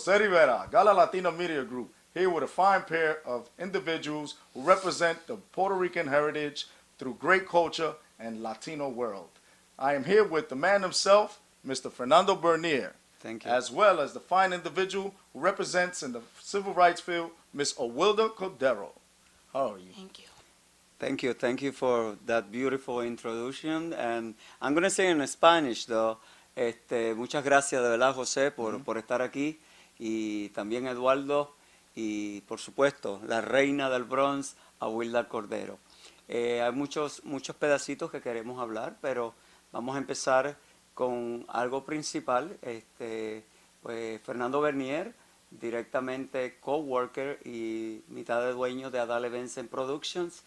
Jose Rivera, GALALATINA Media Group, here with a fine pair of individuals who represent the Puerto Rican heritage through great culture and Latino world. I am here with the man himself, Mr. Fernando Bernier, Thank you. as well as the fine individual who represents in the civil rights field, Ms. Awilda Cordero. How are you? Thank you. Thank you. Thank you for that beautiful introduction. And I'm going to say in Spanish, though. Muchas gracias de verdad, José, por estar aquí. Y también Eduardo. Y, por supuesto, la reina del Bronx, Awilda Cordero. Hay muchos pedacitos que queremos hablar, pero vamos a empezar con algo principal. Pues Fernando Bernier, directamente coworker y mitad de dueño de ADAL Events and Productions.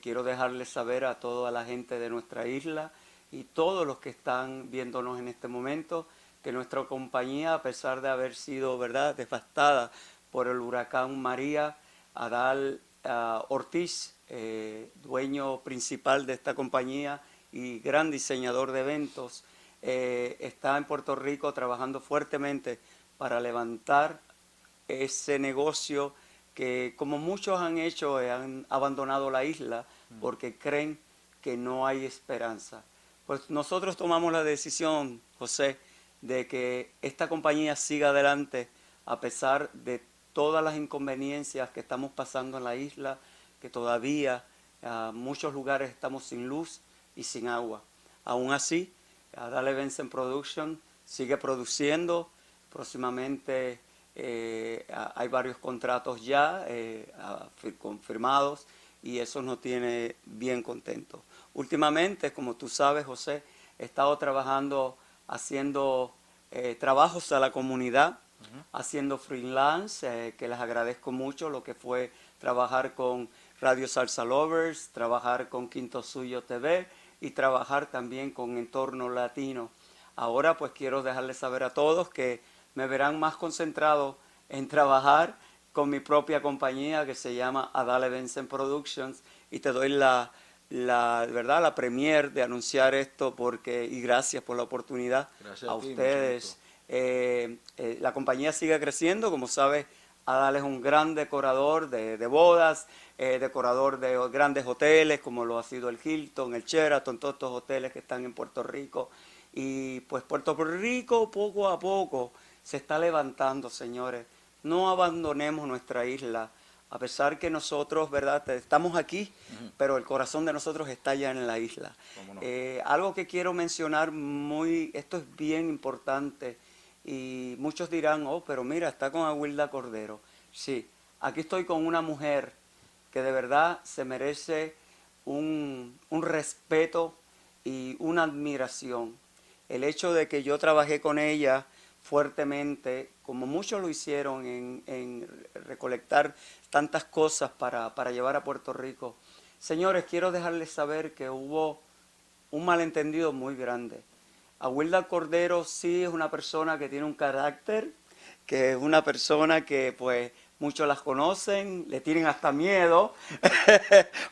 Quiero dejarles saber a toda la gente de nuestra isla y todos los que están viéndonos en este momento que nuestra compañía, a pesar de haber sido, ¿verdad?, devastada por el huracán María, ADAL Ortiz, dueño principal de esta compañía y gran diseñador de eventos, está en Puerto Rico trabajando fuertemente para levantar ese negocio que, como muchos han hecho, han abandonado la isla porque creen que no hay esperanza. Pues nosotros tomamos la decisión, José, de que esta compañía siga adelante a pesar de todas las inconveniencias que estamos pasando en la isla, que todavía en muchos lugares estamos sin luz y sin agua. Aún así, ADAL Events and Production sigue produciendo. Próximamente hay varios contratos ya confirmados y eso nos tiene bien contentos. Últimamente, como tú sabes, José, he estado trabajando, haciendo trabajos a la comunidad, haciendo freelance, que les agradezco mucho, lo que fue trabajar con Radio Salsa Lovers, trabajar con Quinto Suyo TV y trabajar también con Entorno Latino. Ahora pues quiero dejarles saber a todos que me verán más concentrado en trabajar con mi propia compañía que se llama ADAL Events and Productions y te doy la premier de anunciar esto y gracias por la oportunidad. Gracias a ti, ustedes. La compañía sigue creciendo, como sabes, ADAL es un gran decorador de bodas, decorador de grandes hoteles como lo ha sido el Hilton, el Sheraton, todos estos hoteles que están en Puerto Rico. Y pues Puerto Rico poco a poco se está levantando, señores. No abandonemos nuestra isla, a pesar que nosotros, ¿verdad?, estamos aquí, pero el corazón de nosotros está allá en la isla. ¿Cómo no? Algo que quiero mencionar esto es bien importante, y muchos dirán, oh, pero mira, está con Awilda Cordero. Sí, aquí estoy con una mujer que de verdad se merece un respeto y una admiración. El hecho de que yo trabajé con ella fuertemente, como muchos lo hicieron en recolectar tantas cosas para llevar a Puerto Rico. Señores, quiero dejarles saber que hubo un malentendido muy grande. Awilda Cordero sí es una persona que tiene un carácter, que es una persona que pues muchos las conocen, le tienen hasta miedo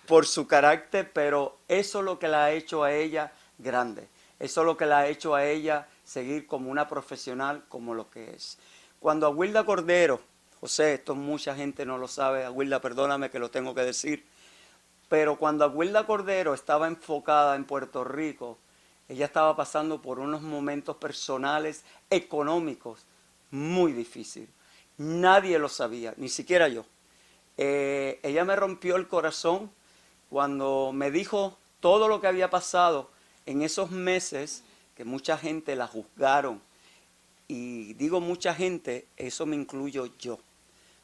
por su carácter, pero eso es lo que la ha hecho a ella grande. Eso es lo que la ha hecho a ella seguir como una profesional como lo que es. Cuando Awilda Cordero, José, esto mucha gente no lo sabe, Awilda, perdóname que lo tengo que decir, pero cuando Awilda Cordero estaba enfocada en Puerto Rico, ella estaba pasando por unos momentos personales, económicos, muy difíciles. Nadie lo sabía, ni siquiera yo. Ella me rompió el corazón cuando me dijo todo lo que había pasado en esos meses, que mucha gente la juzgaron. Y digo mucha gente, eso me incluyo yo,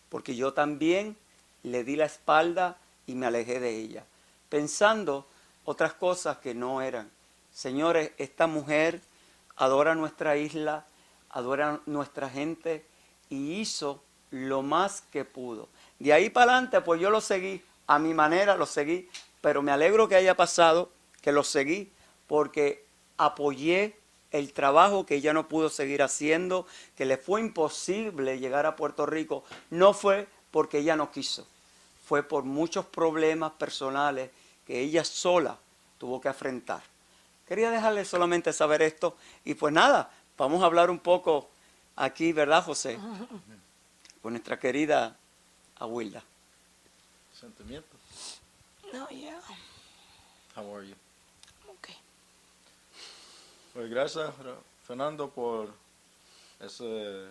porque yo también le di la espalda y me alejé de ella, pensando otras cosas que no eran. Señores, esta mujer adora nuestra isla, adora nuestra gente y hizo lo más que pudo. De ahí para adelante, pues yo lo seguí, a mi manera lo seguí, pero me alegro que haya pasado, que lo seguí, porque apoyé el trabajo que ella no pudo seguir haciendo, que le fue imposible llegar a Puerto Rico. No fue porque ella no quiso, fue por muchos problemas personales que ella sola tuvo que afrontar. Quería dejarles solamente saber esto y pues nada, vamos a hablar un poco aquí, ¿verdad, José? Por nuestra querida Abuela. Sentimiento. No, yeah. How are you? Okay. Pues gracias, Fernando, por esa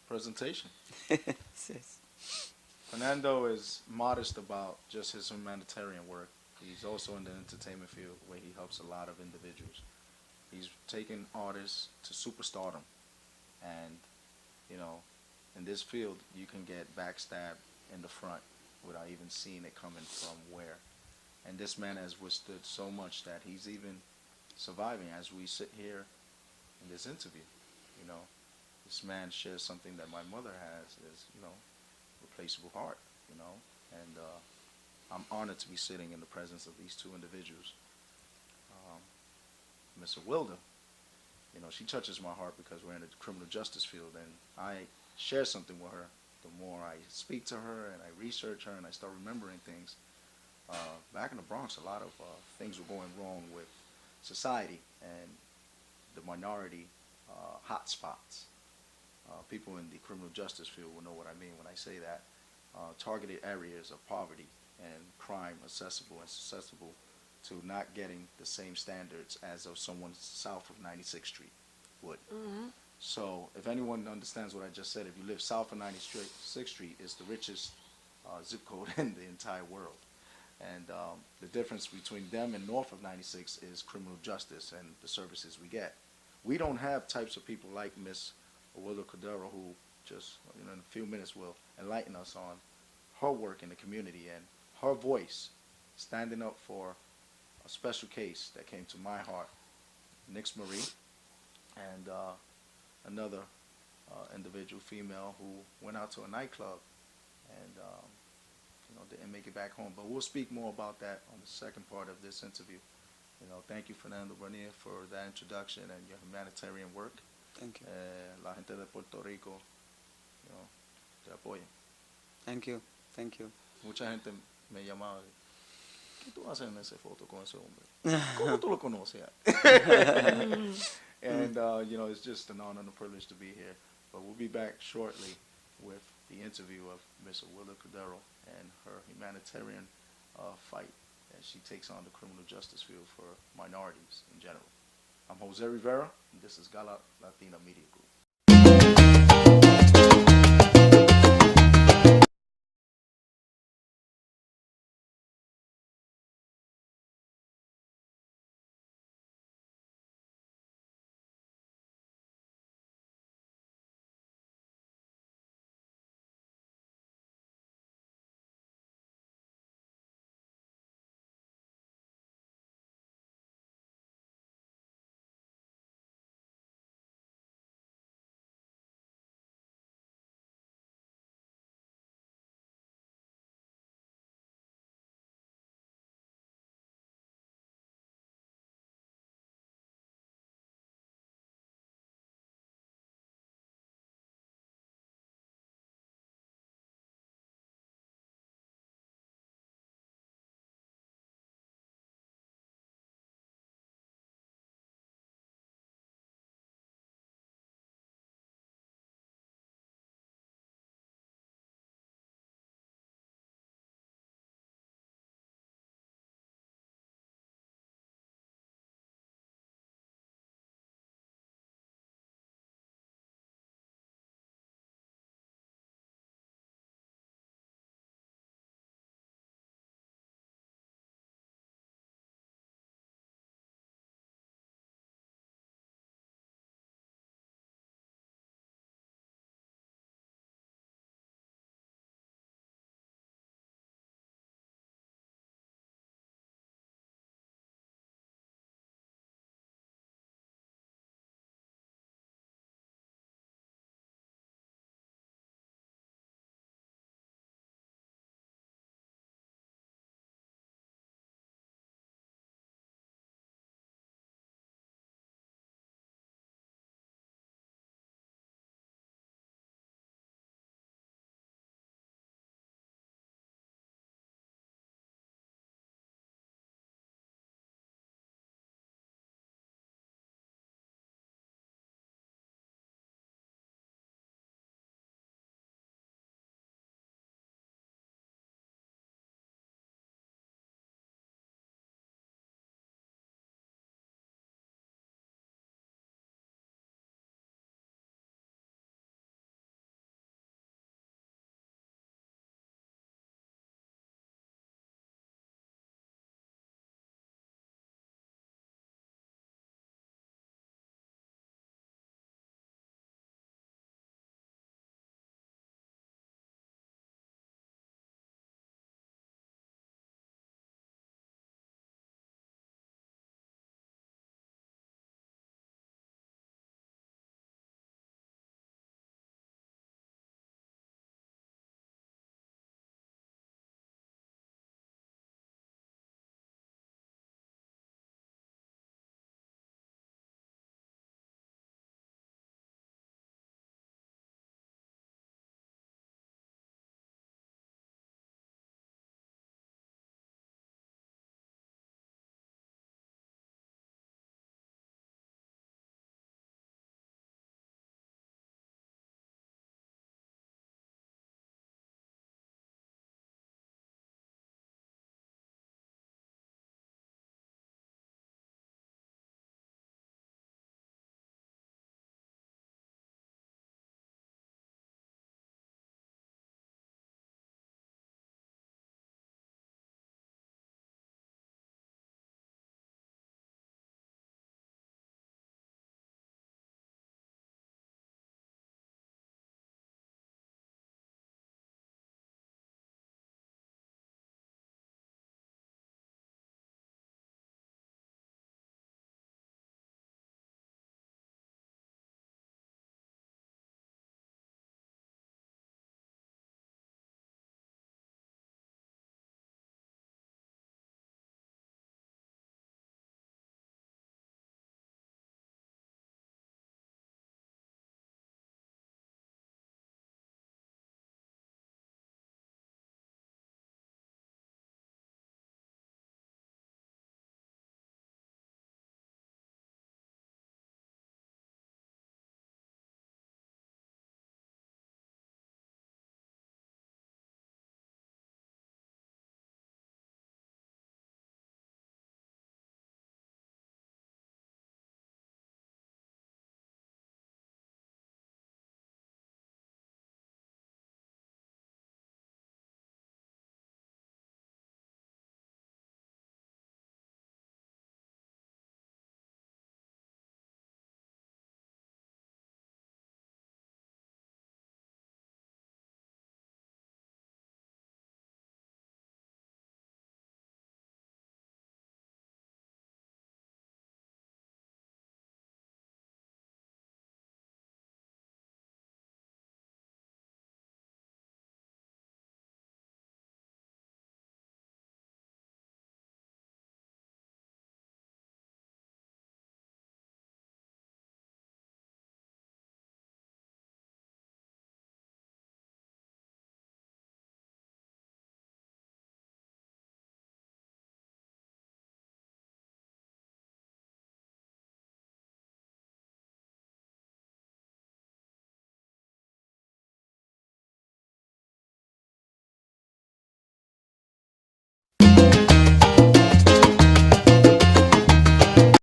presentation. Sí. Fernando is modest about just his humanitarian work. He's also in the entertainment field where he helps a lot of individuals. He's taken artists to superstardom. And, you know, in this field, you can get backstabbed in the front without even seeing it coming from where. And this man has withstood so much that he's even surviving as we sit here in this interview. You know, this man shares something that my mother has is, you know, replaceable heart, you know. And I'm honored to be sitting in the presence of these two individuals. Miss Wilda, you know, she touches my heart because we're in the criminal justice field, and I share something with her. The more I speak to her and I research her and I start remembering things, back in the Bronx, a lot of things were going wrong with society and the minority hot spots. People in the criminal justice field will know what I mean when I say that. Targeted areas of poverty and crime accessible and susceptible to not getting the same standards as of someone south of 96th Street would. So if anyone understands what I just said, if you live south of 96th Street, it's the richest zip code in the entire world. And the difference between them and north of 96 is criminal justice and the services we get. We don't have types of people like Miss Wilda Cordero, who just, you know, in a few minutes will enlighten us on her work in the community and her voice standing up for a special case that came to my heart, Nix Marie, and another individual female who went out to a nightclub and you know, didn't make it back home. But we'll speak more about that on the second part of this interview. You know, thank you, Fernando Bernier, for that introduction and your humanitarian work. Thank you. La gente de Puerto Rico, you know, te apoya. Thank you. Thank you. Mucha gente me llamaba, ¿qué tú haces en esa foto con ese hombre? ¿Cómo tú lo conoces? And, you know, it's just an honor and a privilege to be here. But we'll be back shortly with the interview of Miss Wilda Cordero and her humanitarian fight as she takes on the criminal justice field for minorities in general. I'm Jose Rivera, and this is GALALATINA Media Group.